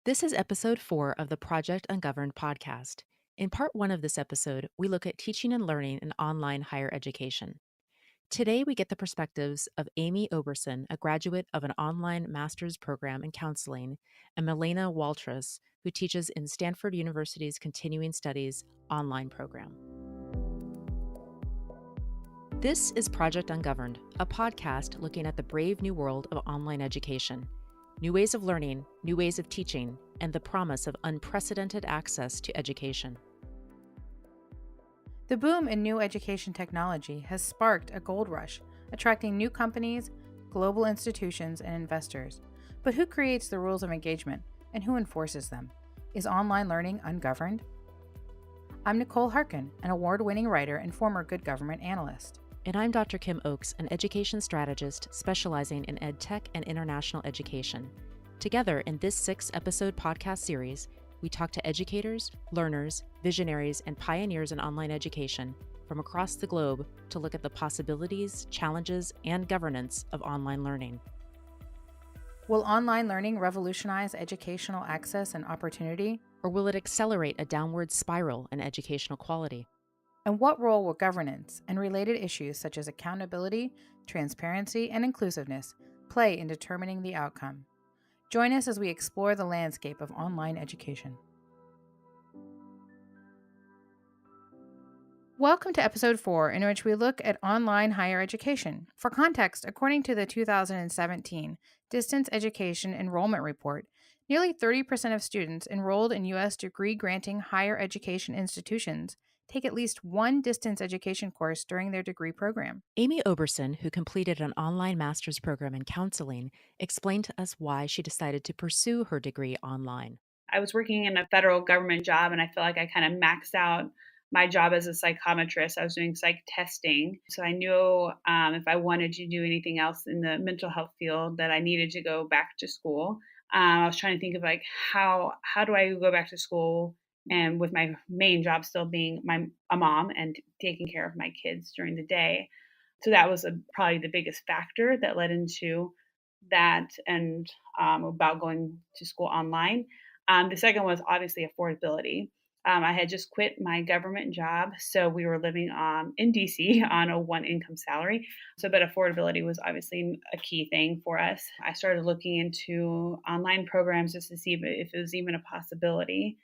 This is episode 4 of the Project Ungoverned podcast. In part 1 of this episode, we look at teaching and learning in online higher education. Today, we get the perspectives of Amy Oberson, a graduate of an online master's program in counseling, and Milena Waltras, who teaches in Stanford University's Continuing Studies online program. This is Project Ungoverned, a podcast looking at the brave new world of online education. New ways of learning, new ways of teaching, and the promise of unprecedented access to education. The boom in new education technology has sparked a gold rush, attracting new companies, global institutions, and investors. But who creates the rules of engagement, and who enforces them? Is online learning ungoverned? I'm Nicole Harkin, an award-winning writer and former good government analyst. And I'm Dr. Kim Oakes, an education strategist specializing in EdTech and international education. Together in this 6-episode podcast series, we talk to educators, learners, visionaries, and pioneers in online education from across the globe to look at the possibilities, challenges, and governance of online learning. Will online learning revolutionize educational access and opportunity? Or will it accelerate a downward spiral in educational quality? And what role will governance and related issues such as accountability, transparency, and inclusiveness play in determining the outcome? Join us as we explore the landscape of online education. Welcome to episode 4, in which we look at online higher education. For context, according to the 2017 Distance Education Enrollment Report, nearly 30% of students enrolled in U.S. degree-granting higher education institutions take at least one distance education course during their degree program. Amy Oberson, who completed an online master's program in counseling, explained to us why she decided to pursue her degree online. I was working in a federal government job, and I feel like I kind of maxed out my job as a psychometrist. I was doing psych testing. So I knew if I wanted to do anything else in the mental health field that I needed to go back to school. I was trying to think of like, how do I go back to school? And with my main job still being a mom and taking care of my kids during the day. So that was probably the biggest factor that led into that and about going to school online. The second was obviously affordability. I had just quit my government job, so we were living in DC on a one-income salary. But affordability was obviously a key thing for us. I started looking into online programs just to see if it was even a possibility.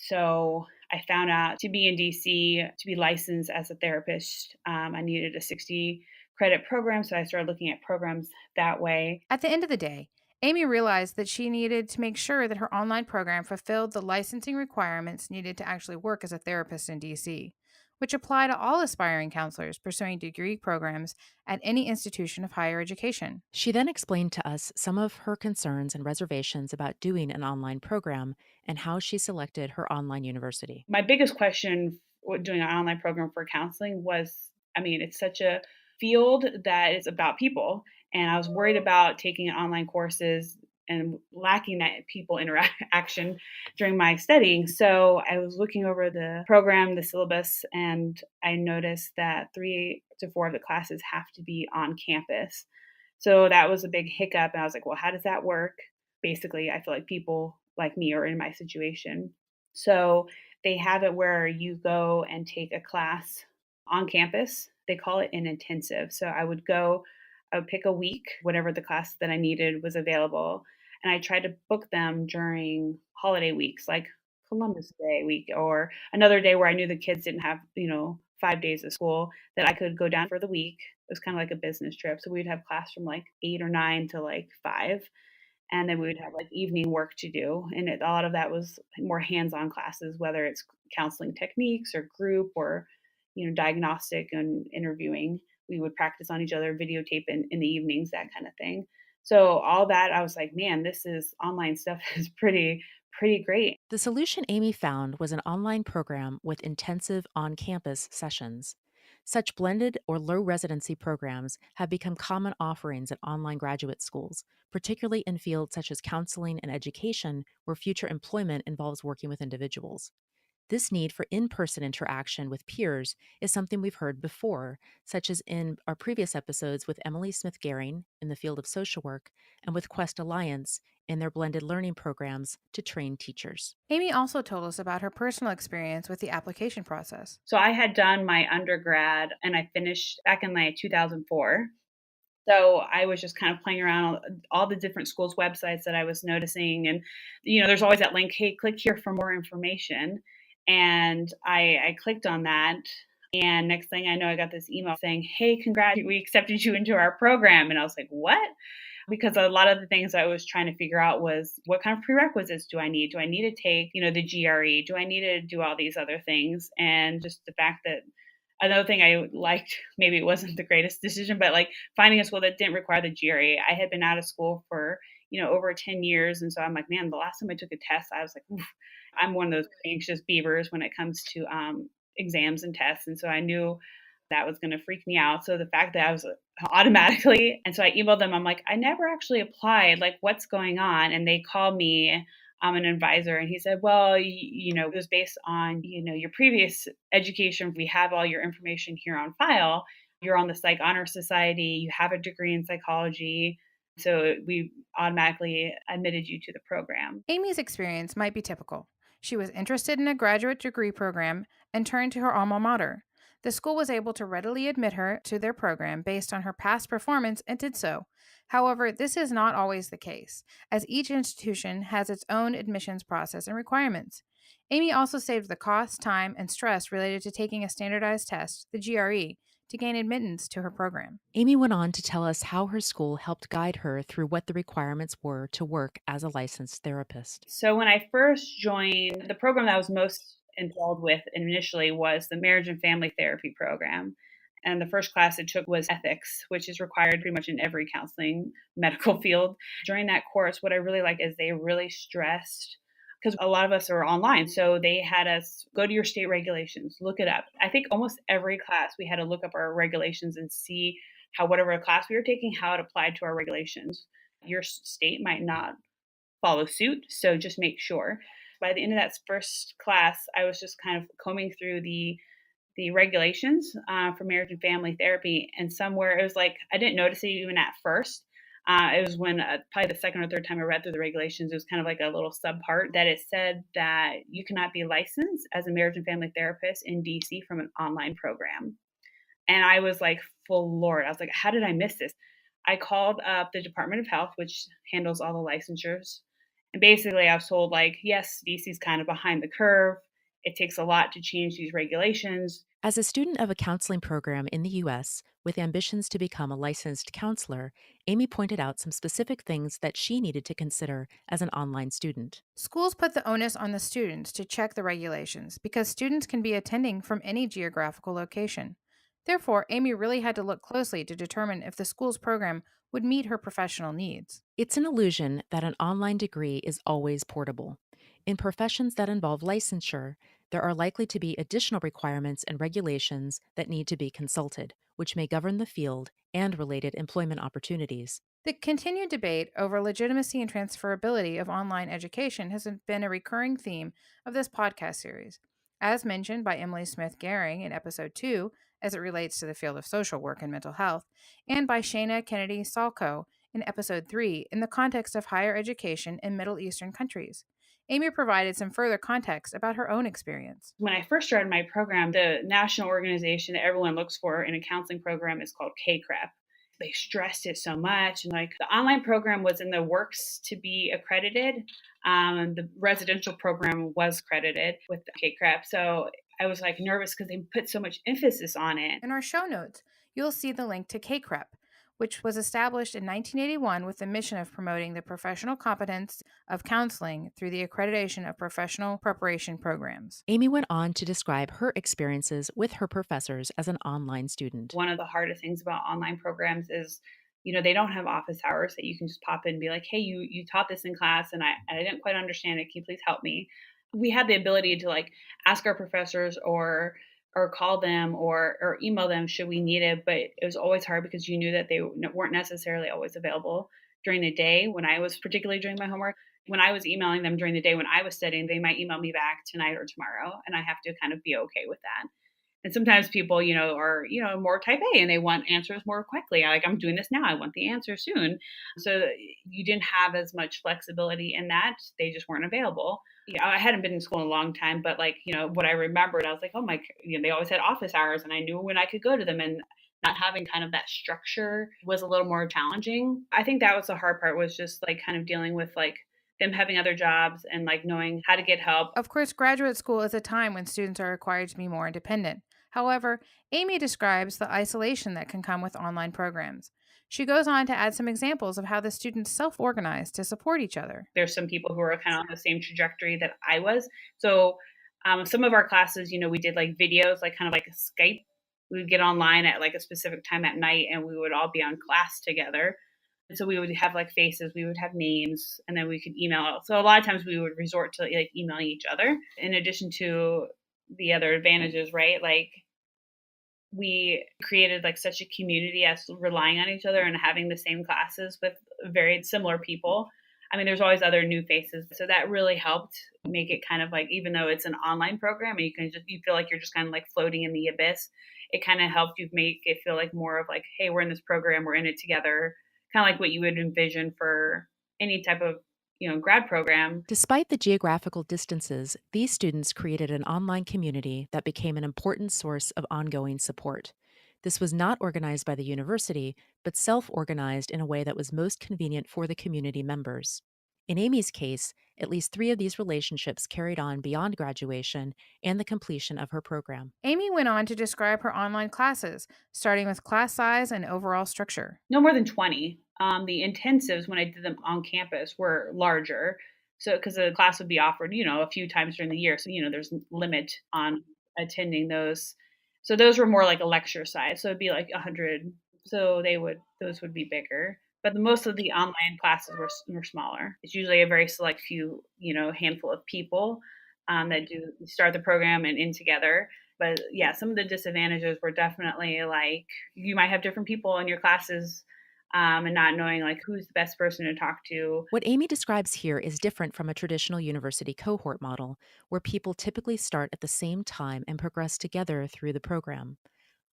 So I found out to be in DC, to be licensed as a therapist, I needed a 60 credit program. So I started looking at programs that way. At the end of the day, Amy realized that she needed to make sure that her online program fulfilled the licensing requirements needed to actually work as a therapist in DC, which apply to all aspiring counselors pursuing degree programs at any institution of higher education. She then explained to us some of her concerns and reservations about doing an online program and how she selected her online university. My biggest question with doing an online program for counseling was, it's such a field that is about people. And I was worried about taking online courses and lacking that people interaction during my studying. So I was looking over the program, the syllabus, and I noticed that 3 to 4 of the classes have to be on campus. So that was a big hiccup. And I was like, well, how does that work? Basically, I feel like people like me are in my situation. So they have it where you go and take a class on campus. They call it an intensive. So I would pick a week, whatever the class that I needed was available. And I tried to book them during holiday weeks, like Columbus Day week, or another day where I knew the kids didn't have, 5 days of school, that I could go down for the week. It was kind of like a business trip. So we'd have class from like 8 or 9 to like 5. And then we would have like evening work to do. And a lot of that was more hands-on classes, whether it's counseling techniques or group or, diagnostic and interviewing. We would practice on each other, videotape in the evenings, that kind of thing. So all that, I was like, man, this is online stuff is pretty great. The solution Amy found was an online program with intensive on-campus sessions. Such blended or low residency programs have become common offerings at online graduate schools, particularly in fields such as counseling and education, where future employment involves working with individuals. This need for in person interaction with peers is something we've heard before, such as in our previous episodes with Emily Smith Garing in the field of social work and with Quest Alliance in their blended learning programs to train teachers. Amy also told us about her personal experience with the application process. So I had done my undergrad and I finished back in like 2004. So I was just kind of playing around on all the different schools' websites that I was noticing. And, there's always that link, hey, click here for more information. And I clicked on that. And next thing I know, I got this email saying, hey, congrats, we accepted you into our program. And I was like, what? Because a lot of the things I was trying to figure out was what kind of prerequisites do I need? Do I need to take, the GRE? Do I need to do all these other things? And just the fact that another thing I liked, maybe it wasn't the greatest decision, but like finding a school that didn't require the GRE. I had been out of school for, over 10 years. And so I'm like, man, the last time I took a test, I was like, oof, I'm one of those anxious beavers when it comes to exams and tests. And so I knew that was going to freak me out. So the fact that I was automatically, and so I emailed them, I'm like, I never actually applied. Like, what's going on? And they called me. I'm an advisor, and he said, well, it was based on, your previous education. We have all your information here on file. You're on the Psych Honor Society. You have a degree in psychology. So we automatically admitted you to the program. Amy's experience might be typical. She was interested in a graduate degree program and turned to her alma mater. The school was able to readily admit her to their program based on her past performance and did so. However, this is not always the case, as each institution has its own admissions process and requirements. Amy also saved the cost, time, and stress related to taking a standardized test, the GRE, to gain admittance to her program. Amy went on to tell us how her school helped guide her through what the requirements were to work as a licensed therapist. So when I first joined, the program that I was most enthralled with initially was the marriage and family therapy program. And the first class it took was ethics, which is required pretty much in every counseling medical field. During that course, what I really like is they really stressed, because a lot of us are online. So they had us go to your state regulations, look it up. I think almost every class we had to look up our regulations and see how whatever class we were taking, how it applied to our regulations. Your state might not follow suit. So just make sure. By the end of that first class, I was just kind of combing through the regulations for marriage and family therapy, and somewhere it was like I didn't notice it even at first. It was when probably the second or third time I read through the regulations, it was kind of like a little subpart that it said that you cannot be licensed as a marriage and family therapist in DC from an online program. And I was like, full Lord, I was like, how did I miss this? I called up the Department of Health, which handles all the licensures. And basically, I was told, like, yes, DC's kind of behind the curve. It takes a lot to change these regulations. As a student of a counseling program in the US with ambitions to become a licensed counselor, Amy pointed out some specific things that she needed to consider as an online student. Schools put the onus on the students to check the regulations because students can be attending from any geographical location. Therefore, Amy really had to look closely to determine if the school's program would meet her professional needs. It's an illusion that an online degree is always portable. In professions that involve licensure, there are likely to be additional requirements and regulations that need to be consulted, which may govern the field and related employment opportunities. The continued debate over legitimacy and transferability of online education has been a recurring theme of this podcast series. As mentioned by Emily Smith Garing in episode 2, as it relates to the field of social work and mental health, and by Shana Kennedy Salko in episode 3 in the context of higher education in Middle Eastern countries. Amy provided some further context about her own experience. When I first started my program, the national organization that everyone looks for in a counseling program is called KCREP. They stressed it so much. And like the online program was in the works to be accredited. The residential program was credited with the KCREP. So I was like nervous because they put so much emphasis on it. In our show notes, you'll see the link to KCREP, which was established in 1981 with the mission of promoting the professional competence of counseling through the accreditation of professional preparation programs. Amy went on to describe her experiences with her professors as an online student. One of the hardest things about online programs is, they don't have office hours that you can just pop in and be like, hey, you taught this in class and I didn't quite understand it. Can you please help me? We had the ability to like ask our professors or call them or email them should we need it. But it was always hard because you knew that they weren't necessarily always available during the day when I was particularly doing my homework. When I was emailing them during the day when I was studying, they might email me back tonight or tomorrow, and I have to kind of be okay with that. And sometimes people, are, more type A and they want answers more quickly. Like, I'm doing this now. I want the answer soon. So you didn't have as much flexibility in that. They just weren't available. Yeah, I hadn't been in school in a long time, but like, what I remembered, I was like, oh my, they always had office hours and I knew when I could go to them, and not having kind of that structure was a little more challenging. I think that was the hard part, was just like kind of dealing with like them having other jobs and like knowing how to get help. Of course, graduate school is a time when students are required to be more independent. However, Amy describes the isolation that can come with online programs. She goes on to add some examples of how the students self organize to support each other. There's some people who are kind of on the same trajectory that I was. So some of our classes, we did like videos, like kind of like a Skype. We would get online at like a specific time at night and we would all be on class together. And so we would have like faces, we would have names, and then we could email. So a lot of times we would resort to like emailing each other in addition to the other advantages, right? Like, we created like such a community as relying on each other and having the same classes with very similar people. I mean, there's always other new faces. So that really helped make it kind of like, even though it's an online program and you feel like you're just kind of like floating in the abyss, it kind of helped you make it feel like more of like, hey, we're in this program, we're in it together, kind of like what you would envision for any type of, grad program. Despite the geographical distances, these students created an online community that became an important source of ongoing support. This was not organized by the university, but self organized in a way that was most convenient for the community members. In Amy's case, at least 3 of these relationships carried on beyond graduation and the completion of her program. Amy went on to describe her online classes, starting with class size and overall structure. No more than 20. The intensives, when I did them on campus, were larger. So, because the class would be offered, a few times during the year. So, there's limit on attending those. So those were more like a lecture size. So it'd be like 100. So those would be bigger. But most of the online classes were smaller. It's usually a very select few, handful of people that do start the program and in together. But yeah, some of the disadvantages were definitely like, you might have different people in your classes, and not knowing like who's the best person to talk to. What Amy describes here is different from a traditional university cohort model, where people typically start at the same time and progress together through the program.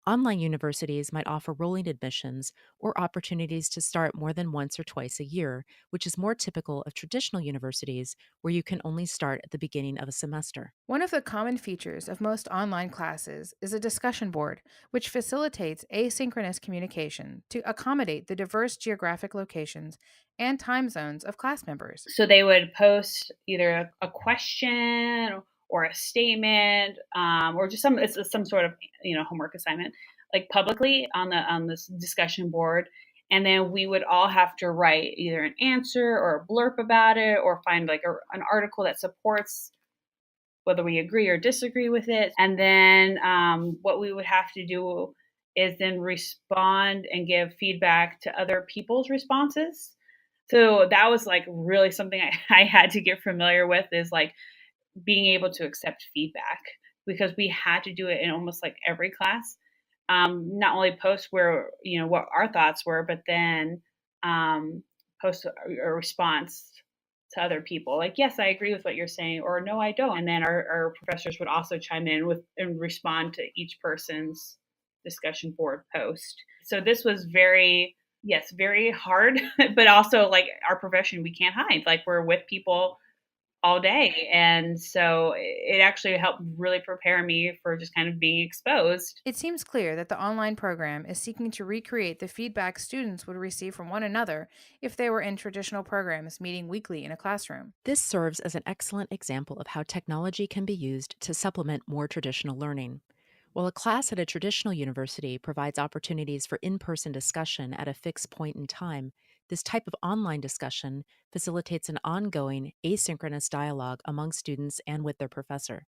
Online universities might offer rolling admissions or opportunities to start more than once or twice a year, which is more typical of traditional universities where you can only start at the beginning of a semester. One of the common features of most online classes is a discussion board, which facilitates asynchronous communication to accommodate the diverse geographic locations and time zones of class members. So they would post either a question or a statement, or just some sort of homework assignment, like publicly on this discussion board, and then we would all have to write either an answer or a blurb about it, or find like an article that supports whether we agree or disagree with it. And then what we would have to do is then respond and give feedback to other people's responses. So that was like really something I had to get familiar with, is like being able to accept feedback, because we had to do it in almost like every class. Not only post where, what our thoughts were, but then post a response to other people. Like, yes, I agree with what you're saying, or no, I don't. And then our professors would also chime in with and respond to each person's discussion board post. So this was very hard, but also like our profession, we can't hide. Like, we're with people all day. And so it actually helped really prepare me for just kind of being exposed. It seems clear that the online program is seeking to recreate the feedback students would receive from one another if they were in traditional programs meeting weekly in a classroom. This serves as an excellent example of how technology can be used to supplement more traditional learning. While a class at a traditional university provides opportunities for in person discussion at a fixed point in time, this type of online discussion facilitates an ongoing, asynchronous dialogue among students and with their professor.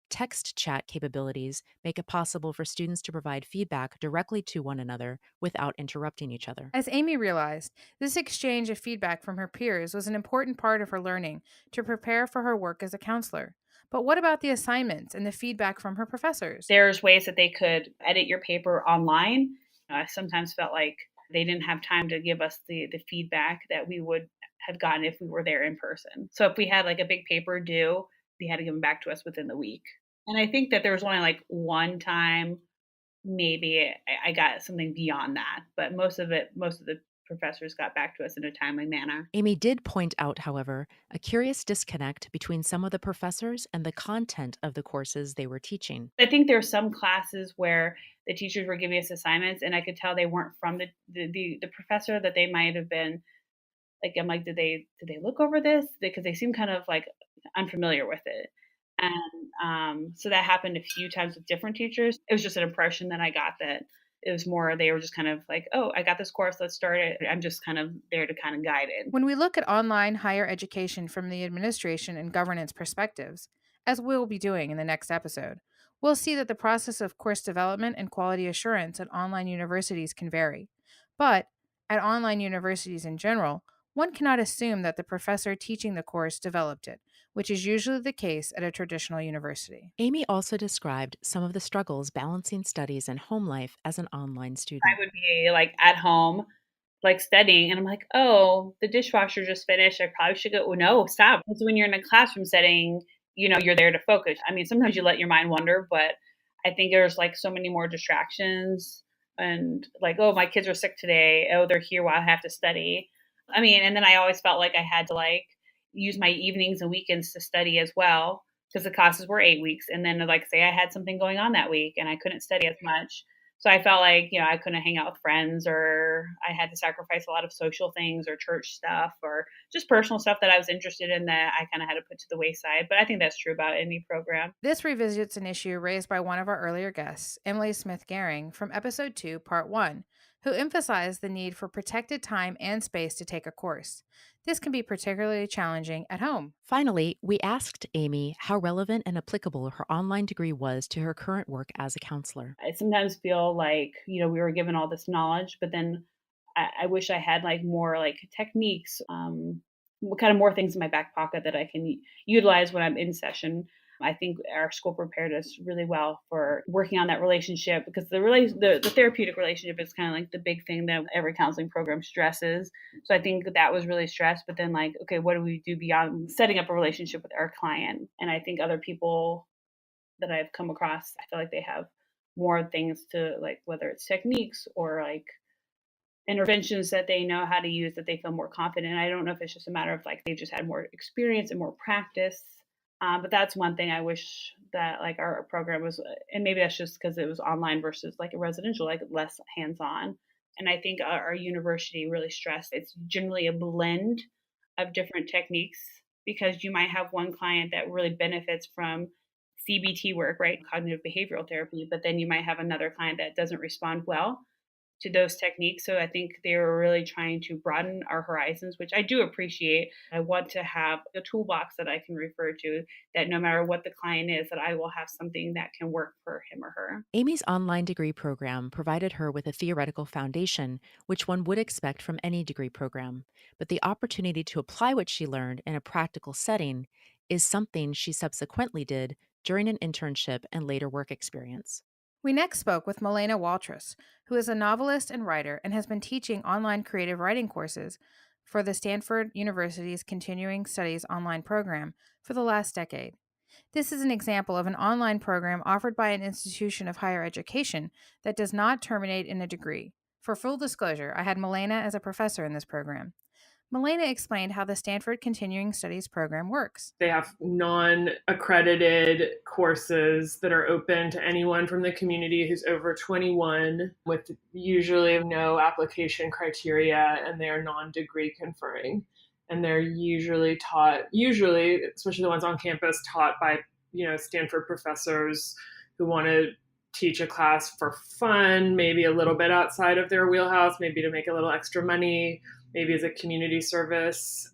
Text chat capabilities make it possible for students to provide feedback directly to one another without interrupting each other. As Amy realized, this exchange of feedback from her peers was an important part of her learning to prepare for her work as a counselor. But what about the assignments and the feedback from her professors? There's ways that they could edit your paper online. I sometimes felt like they didn't have time to give us the feedback that we would have gotten if we were there in person. So if we had like a big paper due, they had to give them back to us within the week. And I think that there was only like one time maybe I got something beyond that, but most of the professors got back to us in a timely manner. Amy did point out, however, a curious disconnect between some of the professors and the content of the courses they were teaching. I think there are some classes where the teachers were giving us assignments and I could tell they weren't from the professor, that they might have been like, I'm like, did they look over this? Because they seem kind of like unfamiliar with it. And so that happened a few times with different teachers. It was just an impression that I got, that it was more they were just kind of like, oh, I got this course, let's start it. I'm just kind of there to kind of guide it. When we look at online higher education from the administration and governance perspectives, as we'll be doing in the next episode, we'll see that the process of course development and quality assurance at online universities can vary. But at online universities in general, one cannot assume that the professor teaching the course developed it, which is usually the case at a traditional university. Amy also described some of the struggles balancing studies and home life as an online I student. would be like at home, like studying, and I'm like, oh, the dishwasher just finished. I probably should go. Oh, no, stop. It's when you're in a classroom setting, you're there to focus. I mean, sometimes you let your mind wander, but I think there's like so many more distractions and like, oh, my kids are sick today. Oh, they're here while I have to study. I mean, and then I always felt like I had to like use my evenings and weekends to study as well because the classes were 8 weeks. And then, like, say I had something going on that week and I couldn't study as much. So I felt like, I couldn't hang out with friends, or I had to sacrifice a lot of social things or church stuff or just personal stuff that I was interested in that I kind of had to put to the wayside. But I think that's true about any program. This revisits an issue raised by one of our earlier guests, Emily Smith Gehring, from episode 2, part 1, who emphasized the need for protected time and space to take a course. This can be particularly challenging at home. Finally, we asked Amy how relevant and applicable her online degree was to her current work as a counselor. I sometimes feel like, we were given all this knowledge, but then I wish I had like more like techniques, what kind of more things in my back pocket that I can utilize when I'm in session. I think our school prepared us really well for working on that relationship, because the therapeutic relationship is kind of like the big thing that every counseling program stresses. So I think that was really stressed. But then, like, okay, what do we do beyond setting up a relationship with our client? And I think other people that I've come across, I feel like they have more things to, like, whether it's techniques or like interventions that they know how to use, that they feel more confident. I don't know if it's just a matter of like they've just had more experience and more practice. But that's one thing I wish that like our program was, and maybe that's just because it was online versus like a residential, like less hands on. And I think our university really stressed it's generally a blend of different techniques, because you might have one client that really benefits from CBT work, right? Cognitive behavioral therapy, but then you might have another client that doesn't respond well to those techniques. So I think they were really trying to broaden our horizons, which I do appreciate. I want to have a toolbox that I can refer to, that no matter what the client is, that I will have something that can work for him or her. Amy's online degree program provided her with a theoretical foundation, which one would expect from any degree program, but the opportunity to apply what she learned in a practical setting is something she subsequently did during an internship and later work experience. We next spoke with Milena Waltrus, who is a novelist and writer and has been teaching online creative writing courses for the Stanford University's Continuing Studies online program for the last decade. This is an example of an online program offered by an institution of higher education that does not terminate in a degree. For full disclosure, I had Milena as a professor in this program. Milena explained how the Stanford Continuing Studies program works. They have non-accredited courses that are open to anyone from the community who's over 21, with usually no application criteria, and they are non-degree conferring. And they're usually taught, especially the ones on campus, taught by, Stanford professors who want to teach a class for fun, maybe a little bit outside of their wheelhouse, maybe to make a little extra money, maybe as a community service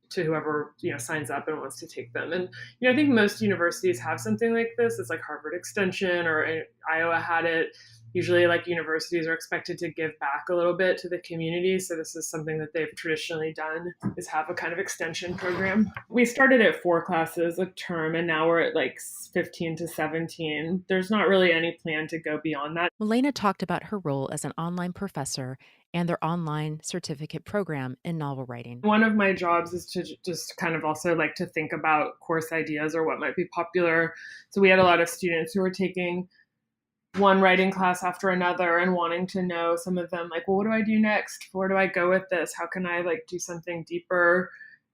to whoever signs up and wants to take them. And I think most universities have something like this. It's like Harvard Extension or Iowa had it. Usually, like, universities are expected to give back a little bit to the community. So this is something that they've traditionally done, is have a kind of extension program. We started at 4 classes a term, and now we're at like 15 to 17. There's not really any plan to go beyond that. Milena talked about her role as an online professor and their online certificate program in novel writing. One of my jobs is to just kind of also like to think about course ideas or what might be popular. So we had a lot of students who were taking one writing class after another and wanting to know, some of them like, well, what do I do next? Where do I go with this? How can I like do something deeper?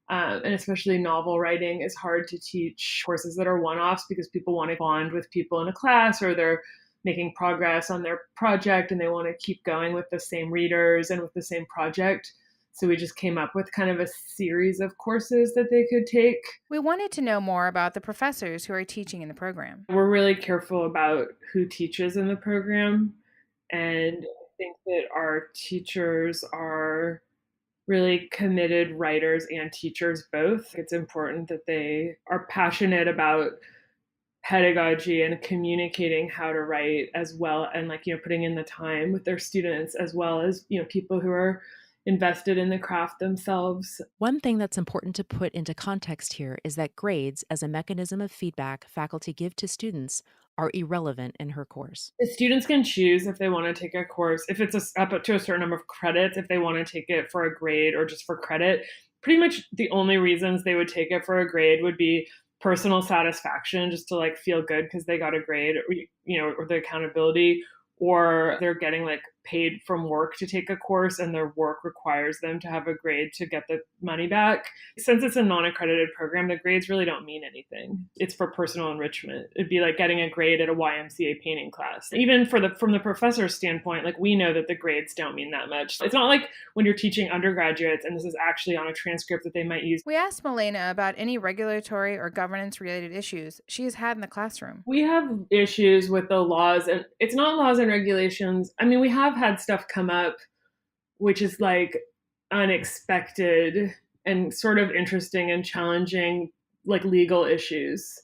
And especially novel writing is hard to teach courses that are one-offs because people want to bond with people in a class, or they're making progress on their project and they want to keep going with the same readers and with the same project. So we just came up with kind of a series of courses that they could take. We wanted to know more about the professors who are teaching in the program. We're really careful about who teaches in the program. And I think that our teachers are really committed writers and teachers both. It's important that they are passionate about pedagogy and communicating how to write as well, and like, putting in the time with their students, as well as, people who are invested in the craft themselves. One thing that's important to put into context here is that grades, as a mechanism of feedback faculty give to students, are irrelevant in her course. The students can choose if they want to take a course, if it's up to a certain number of credits, if they want to take it for a grade or just for credit. Pretty much the only reasons they would take it for a grade would be personal satisfaction, just to like feel good because they got a grade, or the accountability, or they're getting like paid from work to take a course and their work requires them to have a grade to get the money back. Since it's a non-accredited program, the grades really don't mean anything. It's for personal enrichment. It'd be like getting a grade at a YMCA painting class. Even from the professor's standpoint, like, we know that the grades don't mean that much. It's not like when you're teaching undergraduates and this is actually on a transcript that they might use. We asked Milena about any regulatory or governance related issues she has had in the classroom. We have issues with the laws, and it's not laws and regulations. I mean, we have had stuff come up which is like unexpected and sort of interesting and challenging, like legal issues,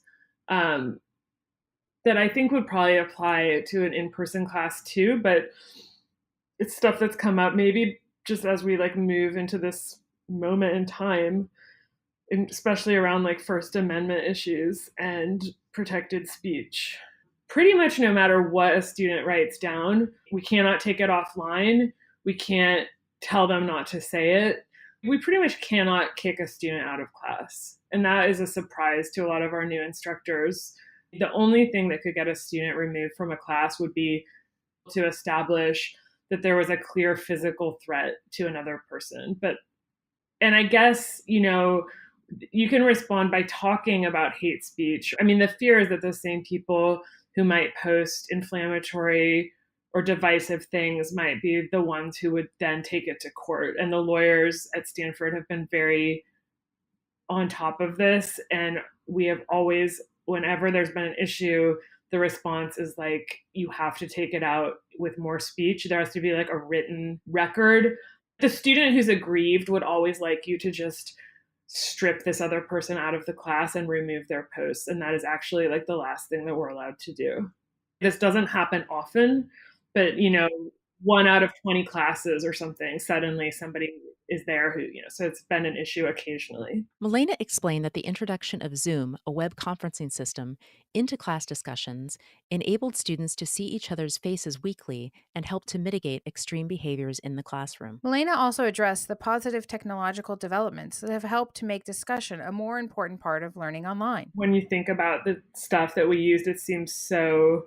that I think would probably apply to an in-person class too. But it's stuff that's come up maybe just as we like move into this moment in time, and especially around like First Amendment issues and protected speech. Pretty much no matter what a student writes down, we cannot take it offline. We can't tell them not to say it. We pretty much cannot kick a student out of class. And that is a surprise to a lot of our new instructors. The only thing that could get a student removed from a class would be to establish that there was a clear physical threat to another person. And I guess, you can respond by talking about hate speech. I mean, the fear is that the same people who might post inflammatory or divisive things might be the ones who would then take it to court. And the lawyers at Stanford have been very on top of this. And we have always, whenever there's been an issue, the response is like, you have to take it out with more speech. There has to be like a written record. The student who's aggrieved would always like you to just strip this other person out of the class and remove their posts. And that is actually like the last thing that we're allowed to do. This doesn't happen often, but 1 out of 20 classes or something, suddenly somebody is there who, so it's been an issue occasionally. Milena explained that the introduction of Zoom, a web conferencing system, into class discussions enabled students to see each other's faces weekly and helped to mitigate extreme behaviors in the classroom. Milena also addressed the positive technological developments that have helped to make discussion a more important part of learning online. When you think about the stuff that we used, it seems so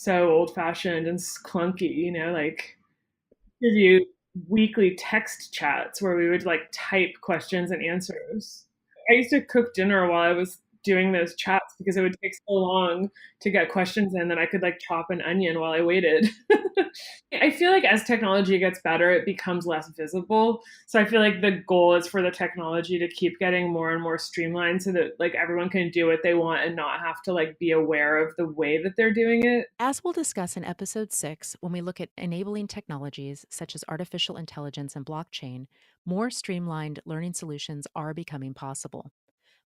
old-fashioned and clunky, like do weekly text chats where we would like type questions and answers. I used to cook dinner while I was doing those chats because it would take so long to get questions in that I could like chop an onion while I waited. I feel like as technology gets better, it becomes less visible. So I feel like the goal is for the technology to keep getting more and more streamlined so that like everyone can do what they want and not have to like be aware of the way that they're doing it. As we'll discuss in episode 6, when we look at enabling technologies such as artificial intelligence and blockchain, more streamlined learning solutions are becoming possible.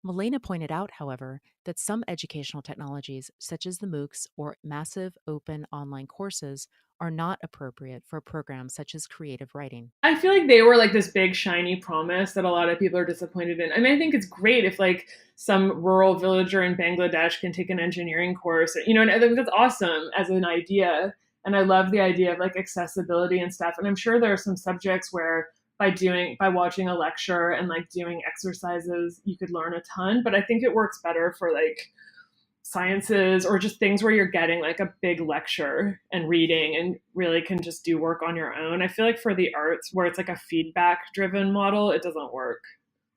Milena pointed out, however, that some educational technologies, such as the MOOCs or massive open online courses, are not appropriate for programs such as creative writing. I feel like they were like this big shiny promise that a lot of people are disappointed in. I mean, I think it's great if like some rural villager in Bangladesh can take an engineering course, and I think that's awesome as an idea. And I love the idea of like accessibility and stuff. And I'm sure there are some subjects where by watching a lecture and like doing exercises, you could learn a ton. But I think it works better for like sciences or just things where you're getting like a big lecture and reading and really can just do work on your own. I feel like for the arts where it's like a feedback driven model, it doesn't work.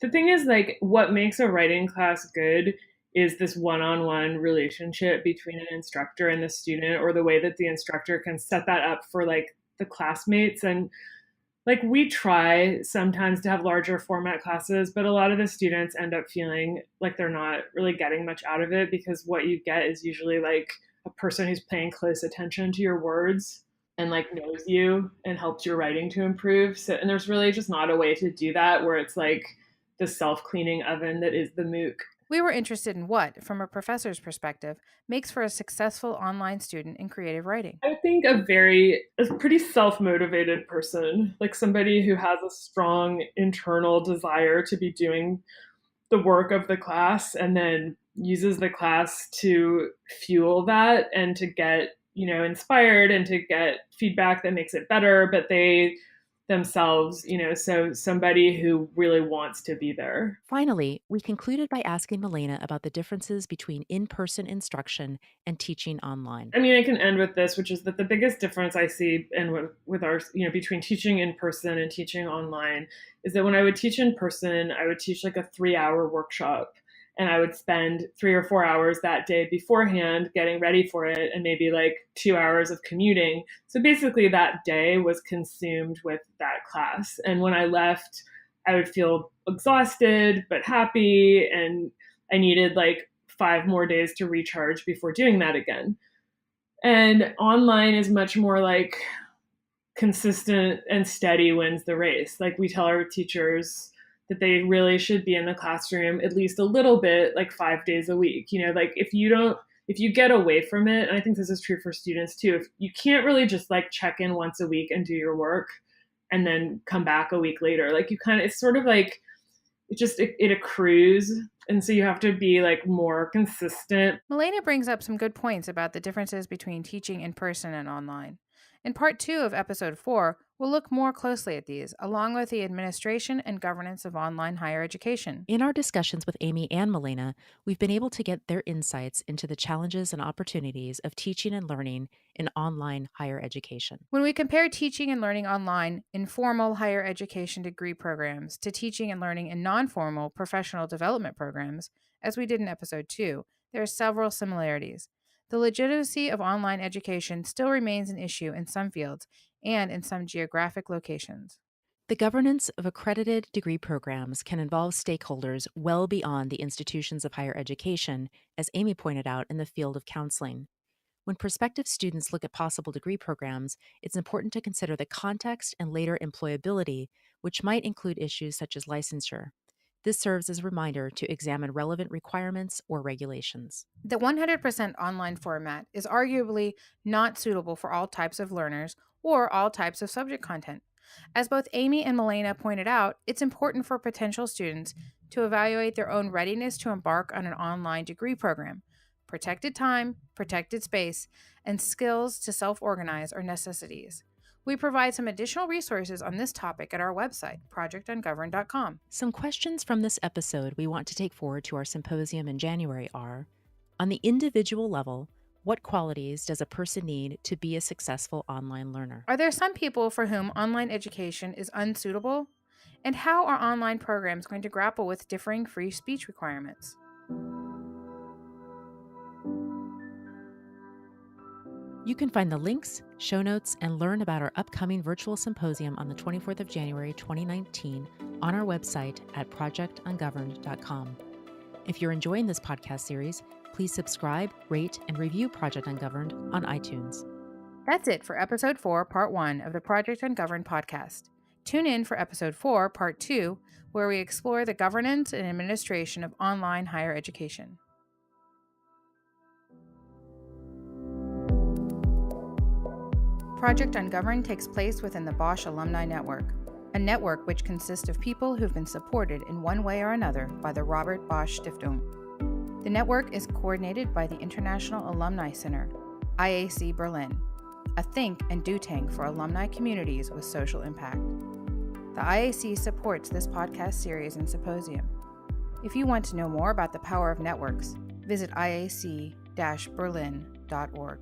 The thing is, like, what makes a writing class good is this one-on-one relationship between an instructor and the student, or the way that the instructor can set that up for like the classmates. And like we try sometimes to have larger format classes, but a lot of the students end up feeling like they're not really getting much out of it, because what you get is usually like a person who's paying close attention to your words and like knows you and helps your writing to improve. So, and there's really just not a way to do that where it's like the self-cleaning oven that is the MOOC. We were interested in what, from a professor's perspective, makes for a successful online student in creative writing. I think a pretty self-motivated person, like somebody who has a strong internal desire to be doing the work of the class and then uses the class to fuel that and to get, inspired and to get feedback that makes it better, but they themselves, so somebody who really wants to be there. Finally, we concluded by asking Milena about the differences between in-person instruction and teaching online. I mean, I can end with this, which is that the biggest difference I see with our, between teaching in person and teaching online is that when I would teach in person, I would teach like a 3-hour workshop. And I would spend 3 or 4 hours that day beforehand getting ready for it, and maybe like 2 hours of commuting. So basically that day was consumed with that class. And when I left, I would feel exhausted, but happy. And I needed like 5 more days to recharge before doing that again. And online is much more like consistent and steady wins the race. Like we tell our teachers that they really should be in the classroom at least a little bit, like 5 days a week. Like if you get away from it, and I think this is true for students too, if you can't really just like check in once a week and do your work and then come back a week later, like it's sort of like, it accrues. And so you have to be like more consistent. Milena brings up some good points about the differences between teaching in person and online. In part 2 of episode 4, we'll look more closely at these, along with the administration and governance of online higher education. In our discussions with Amy and Milena, we've been able to get their insights into the challenges and opportunities of teaching and learning in online higher education. When we compare teaching and learning online in formal higher education degree programs to teaching and learning in non-formal professional development programs, as we did in episode 2, there are several similarities. The legitimacy of online education still remains an issue in some fields and in some geographic locations. The governance of accredited degree programs can involve stakeholders well beyond the institutions of higher education, as Amy pointed out in the field of counseling. When prospective students look at possible degree programs, it's important to consider the context and later employability, which might include issues such as licensure. This serves as a reminder to examine relevant requirements or regulations. The 100% online format is arguably not suitable for all types of learners or all types of subject content. As both Amy and Milena pointed out, it's important for potential students to evaluate their own readiness to embark on an online degree program. Protected time, protected space, and skills to self-organize are necessities. We provide some additional resources on this topic at our website, projectungoverned.com. Some questions from this episode we want to take forward to our symposium in January are: on the individual level, what qualities does a person need to be a successful online learner? Are there some people for whom online education is unsuitable? And how are online programs going to grapple with differing free speech requirements? You can find the links, show notes, and learn about our upcoming virtual symposium on the 24th of January 2019 on our website at projectungoverned.com. If you're enjoying this podcast series, please subscribe, rate, and review Project Ungoverned on iTunes. That's it for episode 4, part 1 of the Project Ungoverned podcast. Tune in for Episode 4, Part 2, where we explore the governance and administration of online higher education. Project Ungoverned takes place within the Bosch Alumni Network, a network which consists of people who've been supported in one way or another by the Robert Bosch Stiftung. The network is coordinated by the International Alumni Center, IAC Berlin, a think and do tank for alumni communities with social impact. The IAC supports this podcast series and symposium. If you want to know more about the power of networks, visit iac-berlin.org.